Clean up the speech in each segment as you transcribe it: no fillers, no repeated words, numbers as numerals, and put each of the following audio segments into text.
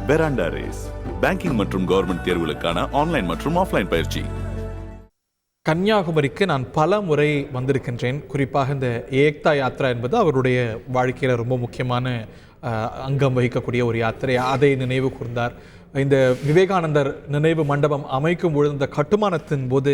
பெராண்டா race banking மற்றும் government தேர்வுகளுக்கான online மற்றும் ஆஃப்லைன் பயிற்சி. கன்னியாகுமரிக்கு நான் பல முறை வந்திருக்கின்றேன். குறிப்பாக இந்த ஏக்தா யாத்ரா என்பது அவருடைய வாழ்க்கையில் ரொம்ப முக்கியமான அங்கம் வகிக்கக்கூடிய ஒரு யாத்திரை. அதை நினைவு கூர்ந்தார். இந்த விவேகானந்தர் நினைவு மண்டபம் அமைக்கும் பொழுது இந்த கட்டுமானத்தின் போது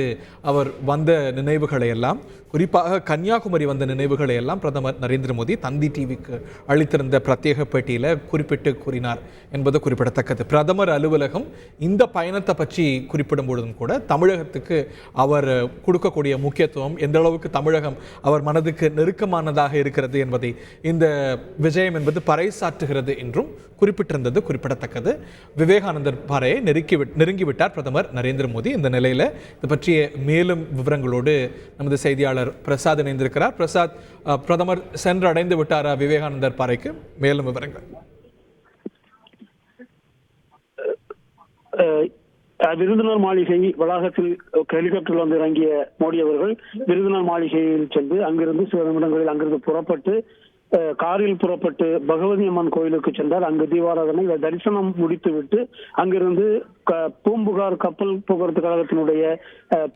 அவர் வந்த நினைவுகளை எல்லாம், குறிப்பாக கன்னியாகுமரி வந்த நினைவுகளை எல்லாம் பிரதமர் நரேந்திர மோடி தந்தி டிவிக்கு அளித்திருந்த பிரத்யேக பேட்டியில் குறிப்பிட்டு கூறினார் என்பது குறிப்பிடத்தக்கது. பிரதமர் அலுவலகம் இந்த பயணத்தை பற்றி குறிப்பிடும் பொழுதும் கூட தமிழகத்துக்கு அவர் கொடுக்கக்கூடிய முக்கியத்துவம், எந்த அளவுக்கு தமிழகம் அவர் மனதுக்கு நெருக்கமானதாக இருக்கிறது என்பதை இந்த விஜயம் என்பது பறைசாற்றுகிறது என்றும் குறிப்பிட்டிருந்தது குறிப்பிடத்தக்கது. விவேகானந்தர் பாறையை நெருங்கிவிட்டார் பிரதமர் நரேந்திர மோடி. இந்த நிலையில் இது பற்றிய மேலும் விவரங்களோடு நமது செய்தியாளர் பிரசாத் இணைந்திருக்கிறார். பிரசாத், பிரதமர் சென்று அடைந்து விட்டாரா விவேகானந்தர் பாறைக்கு? மேலும் விவரங்கள். விருதுநர் மாளிகை வளாகத்தில் ஹெலிகாப்டரில் வந்து இறங்கிய மோடி அவர்கள் விருதுநர் மாளிகையில் சென்று அங்கிருந்து சில நிமிடங்களில் அங்கிருந்து புறப்பட்டு காரில் புறப்பட்டு பகவதி அம்மன் கோயிலுக்கு சென்றார். அங்கு தீபாராதனை தரிசனம் முடித்துவிட்டு அங்கிருந்து பூம்புகார் கப்பல் போக்குவரத்து கழகத்தினுடைய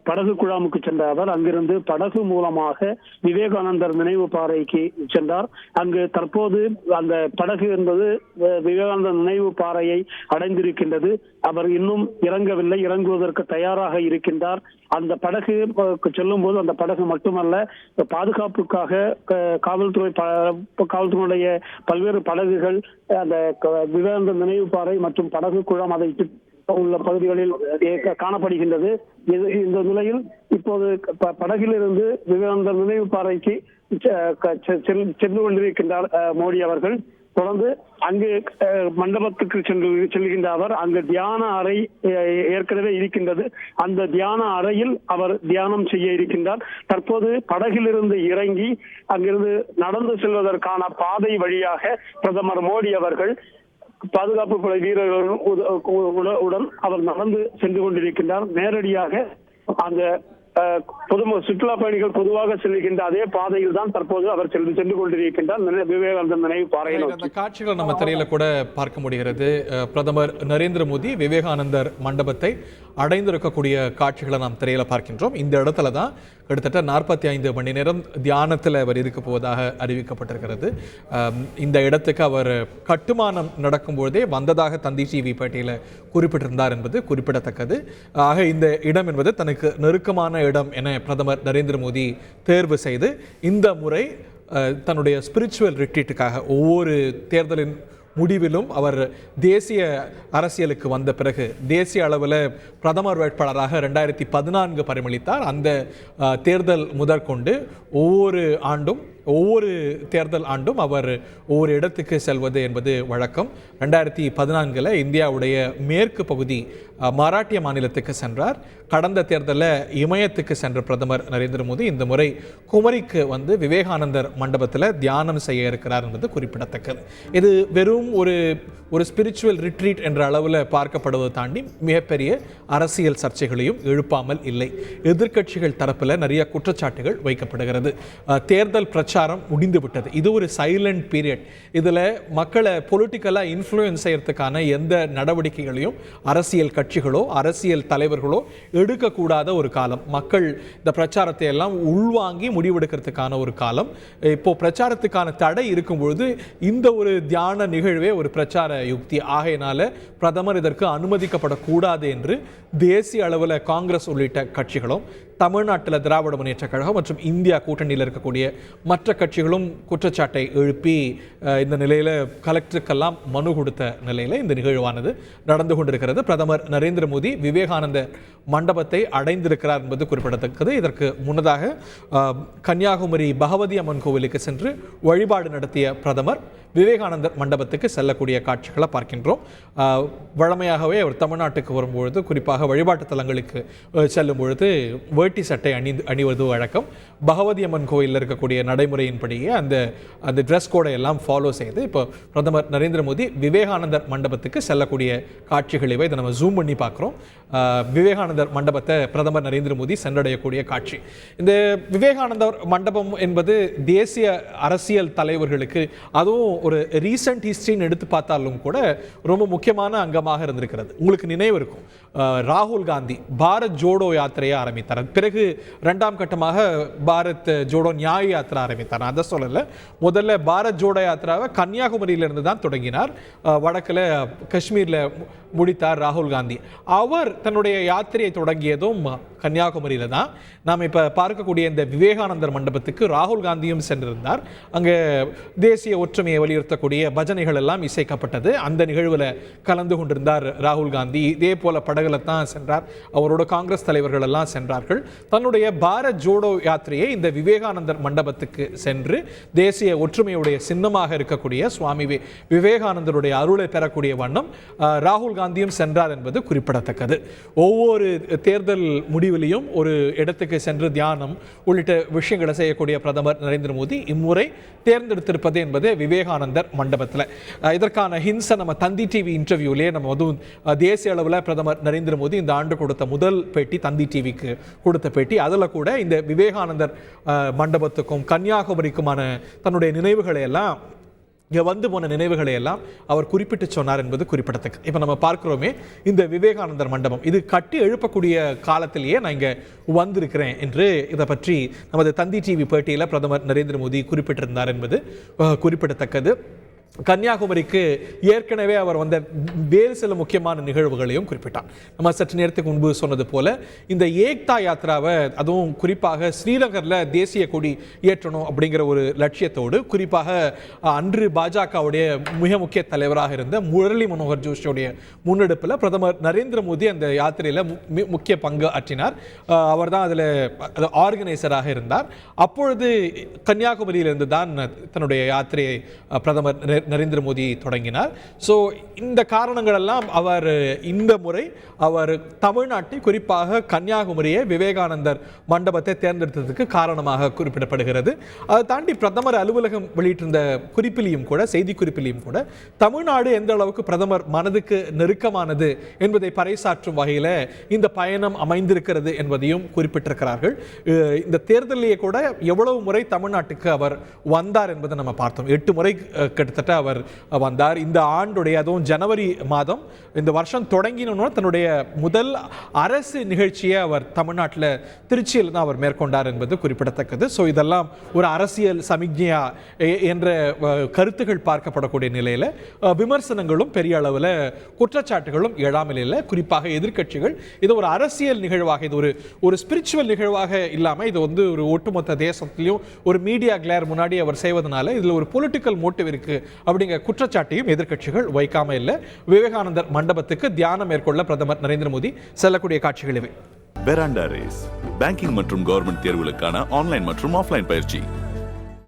படகு குழாமுக்கு சென்ற அவர் அங்கிருந்து படகு மூலமாக விவேகானந்தர் நினைவு பாறைக்கு சென்றார். அங்கு தற்போது அந்த படகு என்பது விவேகானந்தர் நினைவு பாறையை அடைந்திருக்கின்றது. அவர் இன்னும் இறங்கவில்லை, இறங்குவதற்கு தயாராக இருக்கின்றார். அந்த படகு செல்லும் போது அந்த படகு மட்டுமல்ல, பாதுகாப்புக்காக காவல்துறையுடைய பல்வேறு படகுகள் அந்த விவேகானந்தர் நினைவு பாறை மற்றும் படகு குழாம் அதை உள்ள பகுதிகளில் காணப்படுகின்றது. இந்த நிலையில் இப்போது படகிலிருந்து விவேகானந்தர் நினைவு பாறைக்கு சென்று கொண்டிருக்கின்றார் மோடி அவர்கள். தொடர்ந்து அங்கு மண்டபத்துக்கு செல்கின்ற அவர் அங்கு தியான அறை ஏற்கனவே இருக்கின்றது. அந்த தியான அறையில் அவர் தியானம் செய்ய இருக்கின்றார். தற்போது படகிலிருந்து இறங்கி அங்கிருந்து நடந்து செல்வதற்கான பாதை வழியாக பிரதமர் மோடி அவர்கள் பாதுகாப்பு படை வீரர்களுடன் அவர் நடந்து சென்று கொண்டிருக்கின்றார். நேரடியாக அந்த சுற்றுலா பயணிகள் பொதுவாக செல்கின்ற அதே பாதையில் தான் தற்போது அவர் சென்று கொண்டிருக்கின்றார் விவேகானந்தர் நினைவு பாறையில். அந்த காட்சிகளை நம்ம திரையில கூட பார்க்க முடிகிறது. பிரதமர் நரேந்திர மோடி விவேகானந்தர் மண்டபத்தை அடைந்திருக்கக்கூடிய காட்சிகளை நாம் திரையில பார்க்கின்றோம். இந்த இடத்துல தான் கிட்டத்தட்ட 45 மணி நேரம் தியானத்தில் அவர் இருக்க போவதாக அறிவிக்கப்பட்டிருக்கிறது. இந்த இடத்துக்கு அவர் கட்டுமானம் நடக்கும்போதே வந்ததாக தந்தி டிவி பேட்டியில் குறிப்பிட்டிருந்தார் என்பது குறிப்பிடத்தக்கது. ஆக இந்த இடம் என்பது தனக்கு நெருக்கமான இடம் என பிரதமர் நரேந்திர மோடி தேர்வு செய்து இந்த முறை தன்னுடைய ஸ்பிரிச்சுவல் ரிட்ரீட்டுக்காக ஒவ்வொரு தேர்தலின் முடிவிலும் அவர் தேசிய அரசியலுக்கு வந்த பிறகு தேசிய அளவில் பிரதமர் வேட்பாளராக 2014 பரிமளித்தார். அந்த தேர்தல் முதற்கொண்டு ஒவ்வொரு தேர்தல் ஆண்டும் அவர் ஒவ்வொரு இடத்துக்கு செல்வது என்பது வழக்கம். 2014 இந்தியாவுடைய மேற்கு பகுதி மராட்டிய மாநிலத்துக்கு சென்றார். கடந்த தேர்தலில் இமயத்துக்கு சென்ற பிரதமர் நரேந்திர மோடி இந்த முறை குமரிக்கு வந்து விவேகானந்தர் மண்டபத்தில் தியானம் செய்ய இருக்கிறார் என்பது குறிப்பிடத்தக்கது. இது வெறும் ஒரு ஸ்பிரிச்சுவல் ரிட்ரீட் என்ற அளவில் பார்க்கப்படுவதை தாண்டி மிகப்பெரிய அரசியல் சர்ச்சைகளையும் எழுப்பாமல் இல்லை. எதிர்க்கட்சிகள் தரப்பில் நிறைய குற்றச்சாட்டுகள் வைக்கப்படுகிறது. தேர்தல் பிரச்சாரம் முடிந்து விட்டது. இது ஒரு சைலண்ட் பீரியட். இதில் மக்களை பொலிட்டிக்கலாக இன்ஃப்ளூயன்ஸ் செய்யறதுக்கான எந்த நடவடிக்கைகளையும் அரசியல் கட்சிகளோ அரசியல் தலைவர்களோ எடுக்கக்கூடாத ஒரு காலம். மக்கள் இந்த பிரச்சாரத்தை எல்லாம் உள்வாங்கி முடிவெடுக்கிறதுக்கான ஒரு காலம். இப்போ பிரச்சாரத்துக்கான தடை இருக்கும் பொழுது இந்த ஒரு தியான நிகழ்வே ஒரு பிரச்சார யுக்தி. ஆகையினால பிரதமர் இதற்கு அனுமதிக்கப்படக்கூடாது என்று தேசிய அளவில் காங்கிரஸ் உள்ளிட்ட கட்சிகளும், தமிழ்நாட்டில் திராவிட முன்னேற்ற கழகம் மற்றும் இந்தியா கூட்டணியில் இருக்கக்கூடிய மற்ற கட்சிகளும் குற்றச்சாட்டை எழுப்பி இந்த நிலையில் கலெக்டருக்கெல்லாம் மனு கொடுத்த நிலையில் இந்த நிகழ்வானது நடந்து கொண்டிருக்கிறது. பிரதமர் நரேந்திர மோடி விவேகானந்தர் மண்டபத்தை அடைந்திருக்கிறார் என்பது குறிப்பிடத்தக்கது. இதற்கு முன்னதாக கன்னியாகுமரி பகவதி அம்மன் கோவிலுக்கு சென்று வழிபாடு நடத்திய பிரதமர் விவேகானந்தர் மண்டபத்துக்கு செல்லக்கூடிய காட்சிகளை பார்க்கின்றோம். வழமையாகவே அவர் தமிழ்நாட்டுக்கு வரும்பொழுது, குறிப்பாக வழிபாட்டு தலங்களுக்கு செல்லும் பொழுது வேட்டி சட்டை அணிவது வழக்கம். பகவதி அம்மன் கோயிலில் இருக்கக்கூடிய நடைமுறையின்படியே அந்த ட்ரெஸ் கோடை எல்லாம் ஃபாலோ செய்து இப்போ பிரதமர் நரேந்திர மோடி விவேகானந்தர் மண்டபத்துக்கு செல்லக்கூடிய காட்சிகள் இவை. இதை நம்ம ஜூம் பண்ணி பார்க்குறோம். விவேகானந்தர் மண்டபத்தை பிரதமர் நரேந்திர மோடி சென்றடையக்கூடிய காட்சி. இந்த விவேகானந்தர் மண்டபம் என்பது தேசிய அரசியல் தலைவர்களுக்கு, அதுவும் ஒரு ரீசன்ட் ஹிஸ்டரின்னு எடுத்து பார்த்தாலும் கூட ரொம்ப முக்கியமான அங்கமாக இருந்திருக்கிறது. உங்களுக்கு நினைவு இருக்கும், ராகுல் காந்தி பாரத் ஜோடோ யாத்திரையை ஆரம்பித்தார். பிறகு 2ஆம் கட்டமாக பாரத் ஜோடோ நியாய யாத்திரை ஆரம்பித்தார். அதை சொல்லலை, முதல்ல பாரத் ஜோடோ யாத்திராவை கன்னியாகுமரியிலிருந்து தான் தொடங்கினார். வடக்கில் காஷ்மீரில் முடித்தார் ராகுல் காந்தி. அவர் தன்னுடைய யாத்திரையை தொடங்கியதும் கன்னியாகுமரியில் தான். நாம் இப்போ பார்க்கக்கூடிய இந்த விவேகானந்தர் மண்டபத்துக்கு ராகுல் காந்தியும் சென்றிருந்தார். அங்கே தேசிய ஒற்றுமையை வலியுறுத்தக்கூடிய பஜனைகள் எல்லாம் இசைக்கப்பட்டது. அந்த நிகழ்வில் கலந்து கொண்டிருந்தார் ராகுல் காந்தி. இதே போல படகுல தான் சென்றார். அவரோட காங்கிரஸ் தலைவர்கள் எல்லாம் சென்றார்கள். தன்னுடைய பாரத் ஜோடோ யாத்திரையை இந்த விவேகானந்தர் மண்டபத்துக்கு சென்று தேசிய ஒற்றுமையுடைய சின்னமாக இருக்கக்கூடிய சுவாமி விவேகானந்தருடைய அருளை பெறக்கூடிய வண்ணம் ராகுல் காந்தியும் சென்றார் என்பது குறிப்பிடத்தக்கது. ஒவ்வொரு தேர்தல் முடிவிலையும் ஒரு இடத்துக்கு சென்று தியானம் உள்ளிட்ட விஷயங்களை செய்யக்கூடிய பிரதமர் நரேந்திர மோடி இம்முறை தேர்ந்தெடுத்திருப்பது என்பது விவேகானந்தர் மண்டபத்தில். இதற்கான ஹின்ஸை நம்ம தந்தி டிவி இன்டர்வியூலேயே நம்ம அதுவும் தேசிய அளவில் பிரதமர் நரேந்திர மோடி இந்த ஆண்டு கொடுத்த முதல் பேட்டி, தந்தி டிவிக்கு கொடுத்த பேட்டி, அதில் கூட இந்த விவேகானந்தர் மண்டபத்துக்கும் கன்னியாகுமரிக்குமான தன்னுடைய நினைவுகளை எல்லாம், இங்கே வந்து போன நினைவுகளை எல்லாம் அவர் குறிப்பிட்டு சொன்னார் என்பது குறிப்பிடத்தக்கது. இப்போ நம்ம பார்க்கிறோமே இந்த விவேகானந்தர் மண்டபம், இது கட்டி எழுப்பக்கூடிய காலத்திலேயே நான் இங்கே வந்திருக்கிறேன் என்று இதை பற்றி நமது தந்தி டிவி பேட்டியில் பிரதமர் நரேந்திர மோடி குறிப்பிட்டிருந்தார் என்பது குறிப்பிடத்தக்கது. கன்னியாகுமரிக்கு ஏற்கனவே அவர் வந்த வேறு சில முக்கியமான நிகழ்வுகளையும் குறிப்பிட்டார். நம்ம சற்று நேரத்துக்கு முன்பு சொன்னது போல இந்த ஏக்தா யாத்ராவை, அதுவும் குறிப்பாக ஸ்ரீநகரில் தேசிய கொடி ஏற்றணும் அப்படிங்கிற ஒரு லட்சியத்தோடு, குறிப்பாக அன்று பாஜகவுடைய மிக முக்கிய தலைவராக இருந்த முரளி மனோகர் ஜோஷியோடைய முன்னெடுப்பில் பிரதமர் நரேந்திர மோடி அந்த யாத்திரையில் முக்கிய பங்கு ஆற்றினார். அவர் தான் அதில் ஆர்கனைசராக இருந்தார். அப்பொழுது கன்னியாகுமரியிலிருந்து தான் தன்னுடைய யாத்திரையை பிரதமர் நரேந்திர மோடி தொடங்கினார். ஸோ இந்த காரணங்கள் எல்லாம் அவர் இந்த முறை அவர் தமிழ்நாட்டை, குறிப்பாக கன்னியாகுமரியை விவேகானந்தர் மண்டபத்தை தேர்ந்தெடுத்ததுக்கு காரணமாக குறிப்பிடப்படுகிறது. அதை தாண்டி பிரதமர் அலுவலகம் வெளியிட்டிருந்த குறிப்பிலையும் கூட, செய்தி குறிப்பிலையும் கூட, தமிழ்நாடு எந்த அளவுக்கு பிரதமர் மனதுக்கு நெருக்கமானது என்பதை பறைசாற்றும் வகையில் இந்த பயணம் அமைந்திருக்கிறது என்பதையும் குறிப்பிட்டிருக்கிறார்கள். இந்த தேர்தலிலேயே கூட எவ்வளவு முறை தமிழ்நாட்டுக்கு அவர் வந்தார் என்பதை நம்ம பார்த்தோம். 8 முறை கிட்டத்தட்ட அவர் வந்தார். இந்த ஆண்டுடைய, அதுவும் ஜனவரி மாதம் இந்த வருஷம் தொடங்கினோன்னு தன்னுடைய முதல் அரசு நிகழ்ச்சியை அவர் தமிழ்நாட்டில் திருச்சியில் தான் அவர் மேற்கொண்டார் என்பது குறிப்பிடத்தக்கது. ஸோ இதெல்லாம் ஒரு அரசியல் சமிக்ஞையா என்ற கருத்துக்கள் பார்க்கப்படக்கூடிய நிலையில் விமர்சனங்களும் பெரிய அளவில், குற்றச்சாட்டுகளும் எழாமல் இல்லை. குறிப்பாக எதிர்க்கட்சிகள் இது ஒரு அரசியல் நிகழ்வாக, இது ஒரு ஸ்பிரிச்சுவல் நிகழ்வாக இல்லாமல் இது வந்து ஒரு ஒட்டுமொத்த தேசத்திலையும் ஒரு மீடியா கிளேர் முன்னாடி அவர் செய்வதனால இதில் ஒரு பொலிட்டிக்கல் மோட்டிவ் இருக்கு அப்படிங்கிற குற்றச்சாட்டையும் எதிர்க்கட்சிகள் வைக்காம இல்லை. விவேகானந்தர் மண்டபத்துக்கு தியானம் மேற்கொள்ள பிரதமர் நரேந்திர மோடி செல்லக்கூடிய காட்சிகள் இவை. வெராண்டா ரேஸ், பேங்கிங் மற்றும் கவர்மெண்ட் தேர்வுகளுக்கான ஆன்லைன் மற்றும் ஆஃப்லைன் பயிற்சி.